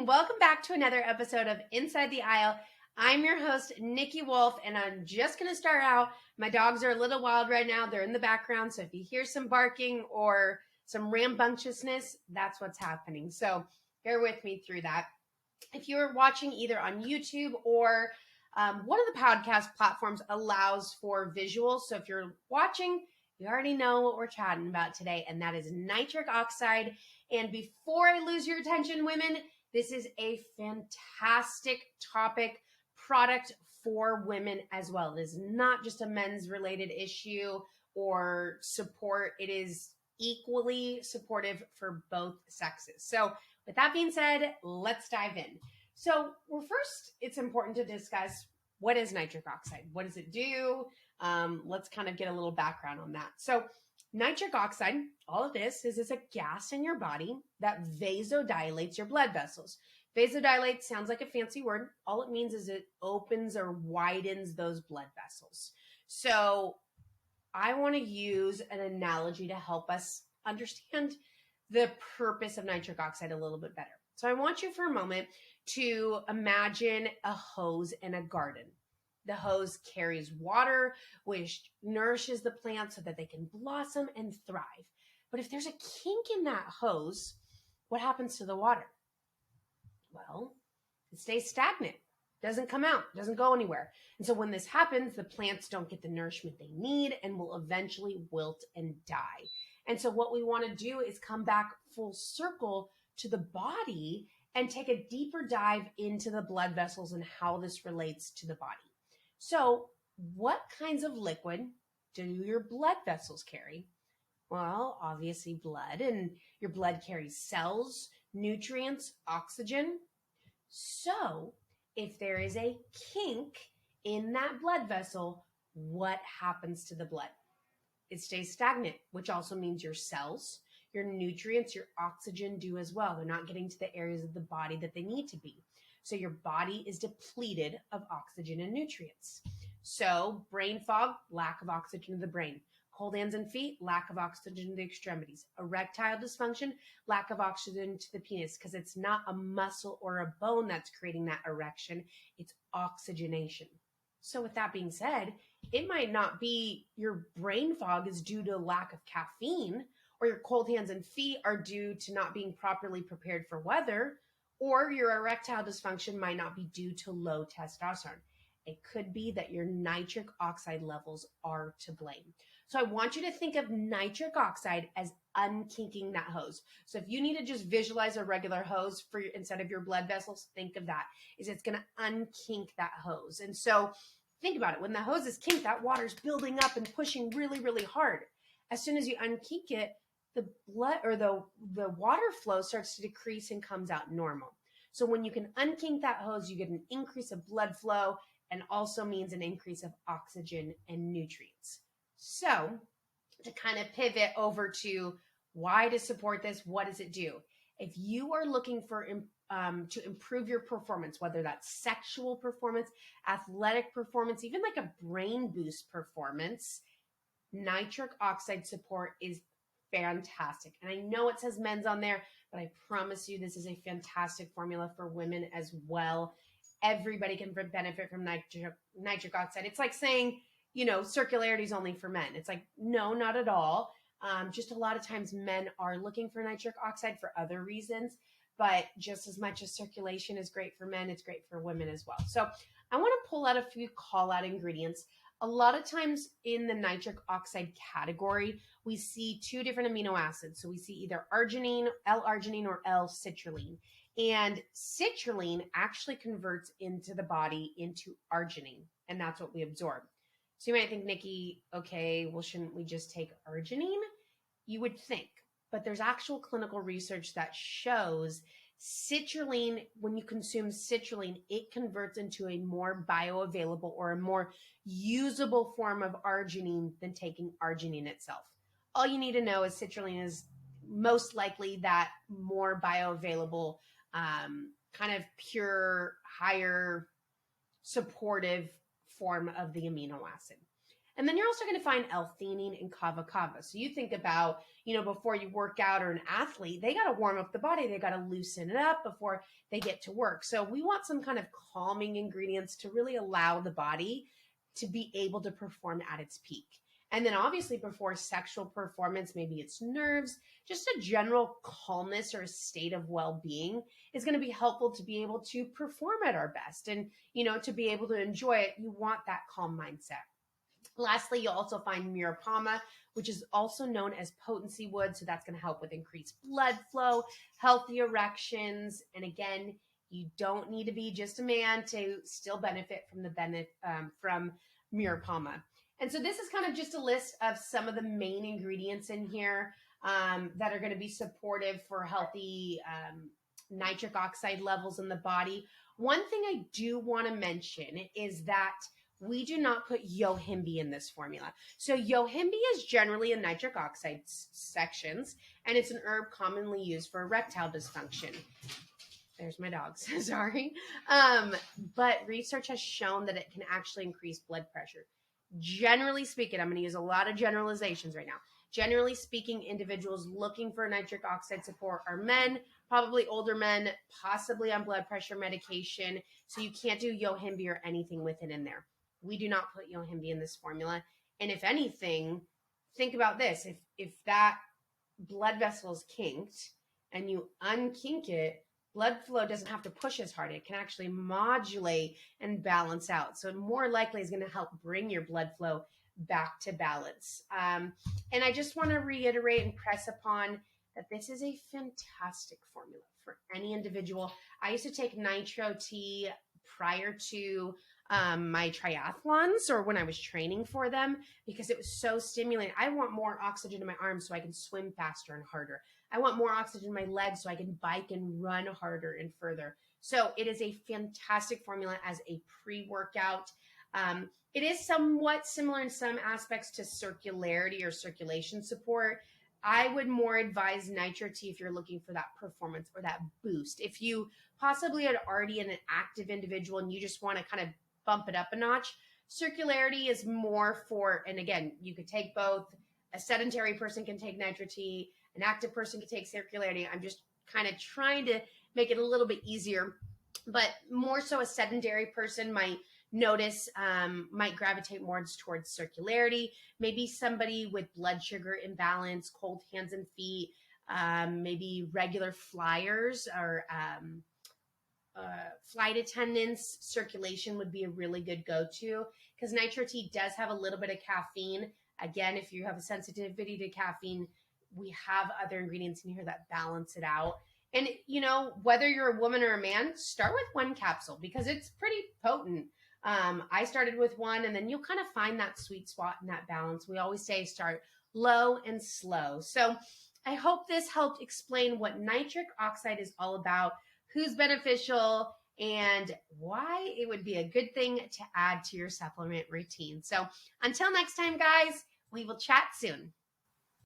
Welcome back to another episode of Inside the Aisle. I'm your host, Nikki Wolf, and I'm just going to start out. My dogs are a little wild right now. They're in the background, so if you hear some barking or some rambunctiousness, that's what's happening. So bear with me through that. If you're watching either on YouTube or one of the podcast platforms allows for visuals, so if you're watching, you already know what we're chatting about today, and that is nitric oxide. And before I lose your attention, women, this is a fantastic topic, product for women as well. It is not just a men's related issue or support. It is equally supportive for both sexes. So with that being said, let's dive in. So first, it's important to discuss what is nitric oxide? What does it do? Let's kind of get a little background on that. So nitric oxide, all of this is a gas in your body that vasodilates your blood vessels. Vasodilate sounds like a fancy word. All it means is it opens or widens those blood vessels. So I want to use an analogy to help us understand the purpose of nitric oxide a little bit better. So I want you for a moment to imagine a hose in a garden. The hose carries water, which nourishes the plants so that they can blossom and thrive. But if there's a kink in that hose, what happens to the water? Well, it stays stagnant, doesn't come out, doesn't go anywhere. And so when this happens, the plants don't get the nourishment they need and will eventually wilt and die. And so what we want to do is come back full circle to the body and take a deeper dive into the blood vessels and how this relates to the body. So what kinds of liquid do your blood vessels carry? Well, obviously blood, and your blood carries cells, nutrients, oxygen. So if there is a kink in that blood vessel, what happens to the blood? It stays stagnant, which also means your cells, your nutrients, your oxygen do as well. They're not getting to the areas of the body that they need to be. So your body is depleted of oxygen and nutrients. So brain fog, lack of oxygen to the brain. Cold hands and feet, lack of oxygen to the extremities. Erectile dysfunction, lack of oxygen to the penis, because it's not a muscle or a bone that's creating that erection. It's oxygenation. So with that being said, it might not be your brain fog is due to lack of caffeine, or your cold hands and feet are due to not being properly prepared for weather, or your erectile dysfunction might not be due to low testosterone. It could be that your nitric oxide levels are to blame. So I want you to think of nitric oxide as unkinking that hose. So if you need to just visualize a regular hose instead of your blood vessels, think of that. It's going to unkink that hose. And so think about it. When the hose is kinked, that water's building up and pushing really, really hard. As soon as you unkink it, the blood or the water flow starts to decrease and comes out normal. So when you can unkink that hose, you get an increase of blood flow and also means an increase of oxygen and nutrients. So to kind of pivot over to why to support this, what does it do? If you are looking for to improve your performance, whether that's sexual performance, athletic performance, even like a brain boost performance, nitric oxide support is fantastic. And I know it says men's on there, but I promise you this is a fantastic formula for women as well. Everybody can benefit from nitric oxide. It's like saying, circularity is only for men. It's like, no, not at all. Just a lot of times men are looking for nitric oxide for other reasons, but just as much as circulation is great for men, it's great for women as well. So I want to pull out a few call out ingredients. A lot of times in the nitric oxide category, we see two different amino acids. So we see either arginine, L-arginine, or L-citrulline. And citrulline actually converts into the body into arginine, and that's what we absorb. So you might think, Nikki, okay, well, shouldn't we just take arginine? You would think, but there's actual clinical research that shows citrulline, when you consume citrulline, it converts into a more bioavailable or a more usable form of arginine than taking arginine itself. All you need to know is citrulline is most likely that more bioavailable, kind of pure, higher supportive form of the amino acid. And then you're also going to find L-theanine and kava. So you think about, before you work out, or an athlete, they got to warm up the body. They got to loosen it up before they get to work. So we want some kind of calming ingredients to really allow the body to be able to perform at its peak. And then obviously before sexual performance, maybe it's nerves, just a general calmness or a state of well-being is going to be helpful to be able to perform at our best. And, to be able to enjoy it, you want that calm mindset. Lastly, you'll also find Murapama, which is also known as potency wood. So that's going to help with increased blood flow, healthy erections. And again, you don't need to be just a man to still benefit from Murapama. And so this is kind of just a list of some of the main ingredients in here that are going to be supportive for healthy nitric oxide levels in the body. One thing I do want to mention is that we do not put yohimbe in this formula. So yohimbe is generally in nitric oxide sections, and it's an herb commonly used for erectile dysfunction. There's my dogs, sorry. But research has shown that it can actually increase blood pressure. Generally speaking, I'm going to use a lot of generalizations right now. Generally speaking, individuals looking for nitric oxide support are men, probably older men, possibly on blood pressure medication. So you can't do yohimbe or anything with it in there. We do not put yohimbe in this formula. And if anything, think about this. If that blood vessel is kinked and you unkink it, blood flow doesn't have to push as hard. It can actually modulate and balance out. So more likely is going to help bring your blood flow back to balance. And I just want to reiterate and press upon that this is a fantastic formula for any individual. I used to take nitro-t prior to my triathlons or when I was training for them because it was so stimulating. I want more oxygen in my arms so I can swim faster and harder. I want more oxygen in my legs so I can bike and run harder and further. So it is a fantastic formula as a pre-workout. It is somewhat similar in some aspects to circularity or circulation support. I would more advise nitro-t if you're looking for that performance or that boost. If you possibly are already an active individual and you just want to kind of bump it up a notch, circularity is more for, and again, you could take both. A sedentary person can take nitro-t, an active person can take circularity. I'm just kind of trying to make it a little bit easier, but more so a sedentary person might notice, might gravitate more towards circularity. Maybe somebody with blood sugar imbalance, cold hands and feet, maybe regular flyers or flight attendants, circulation would be a really good go-to because nitro-t does have a little bit of caffeine. Again, if you have a sensitivity to caffeine, we have other ingredients in here that balance it out. And, whether you're a woman or a man, start with one capsule because it's pretty potent. I started with one, and then you'll kind of find that sweet spot and that balance. We always say start low and slow. So I hope this helped explain what nitric oxide is all about, who's beneficial, and why it would be a good thing to add to your supplement routine. So until next time, guys, we will chat soon.